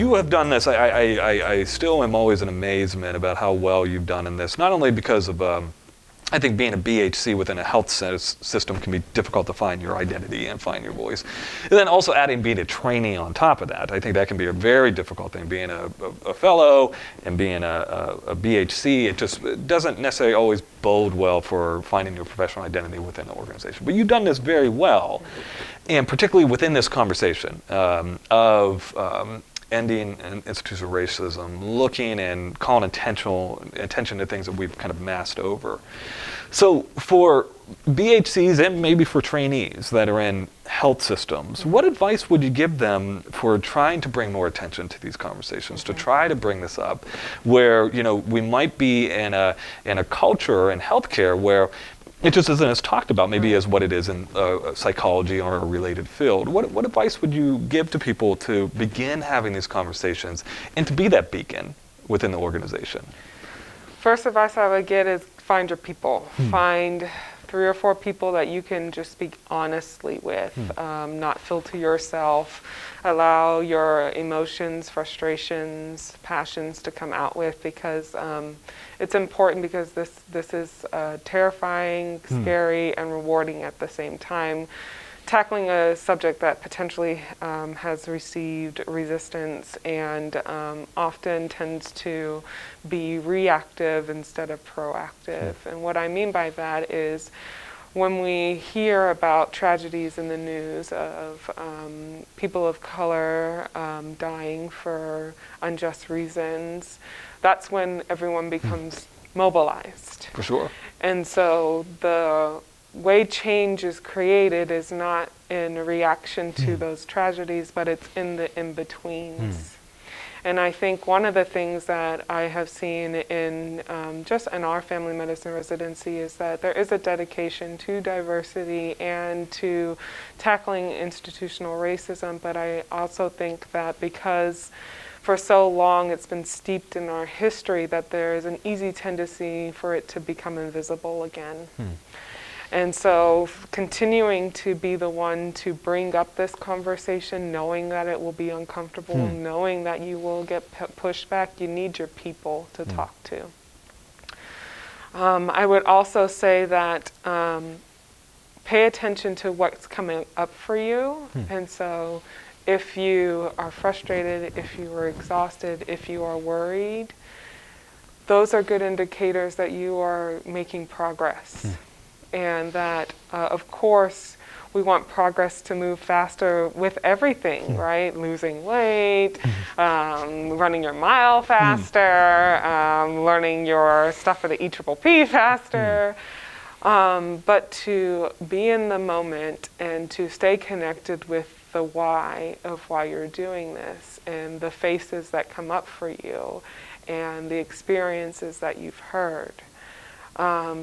you have done this. I still am always in amazement about how well you've done in this, not only because of I think being a BHC within a health system can be difficult to find your identity and find your voice. And then also adding being a trainee on top of that. I think that can be a very difficult thing. Being a fellow and being a BHC, it just doesn't necessarily always bode well for finding your professional identity within an organization. But you've done this very well, and particularly within this conversation of ending institutional racism, looking and calling attention to things that we've kind of masked over. So for BHCs and maybe for trainees that are in health systems, what advice would you give them for trying to bring more attention to these conversations, to try to bring this up, where we might be in a culture in healthcare where it just isn't as talked about, maybe as what it is in psychology or a related field. What advice would you give to people to begin having these conversations and to be that beacon within the organization? First advice I would get is find your people. Find 3 or 4 people that you can just speak honestly with, not filter yourself. Allow your emotions, frustrations, passions to come out with, because it's important, because this is terrifying, scary, and rewarding at the same time. Tackling a subject that potentially has received resistance and often tends to be reactive instead of proactive. And what I mean by that is, when we hear about tragedies in the news of people of color dying for unjust reasons, that's when everyone becomes mobilized. For sure. And so the way change is created is not in reaction to those tragedies, but it's in the in-betweens. And I think one of the things that I have seen in just in our family medicine residency is that there is a dedication to diversity and to tackling institutional racism, but I also think that because for so long it's been steeped in our history, that there is an easy tendency for it to become invisible again. And so continuing to be the one to bring up this conversation, knowing that it will be uncomfortable, knowing that you will get pushback, you need your people to talk to. I would also say that pay attention to what's coming up for you. And so if you are frustrated, if you are exhausted, if you are worried, those are good indicators that you are making progress. And that, of course, we want progress to move faster with everything, right? Losing weight, running your mile faster, learning your stuff for the EPPP faster. But to be in the moment and to stay connected with the why of why you're doing this, and the faces that come up for you, and the experiences that you've heard.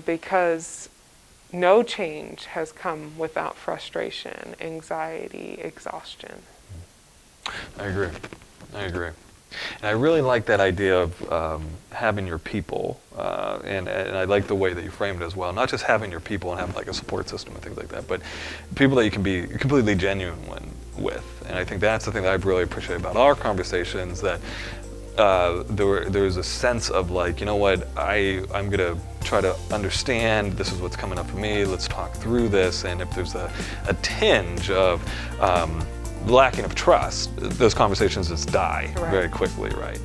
Because no change has come without frustration, anxiety, exhaustion. I agree. And I really like that idea of having your people, and I like the way that you framed it as well. Not just having your people and having like a support system and things like that, but people that you can be completely genuine with. And I think that's the thing that I've really appreciated about our conversations, that there's a sense of like, you know what, I'm gonna try to understand, this is what's coming up for me, let's talk through this, and if there's a tinge of lacking of trust, those conversations just die very quickly, right?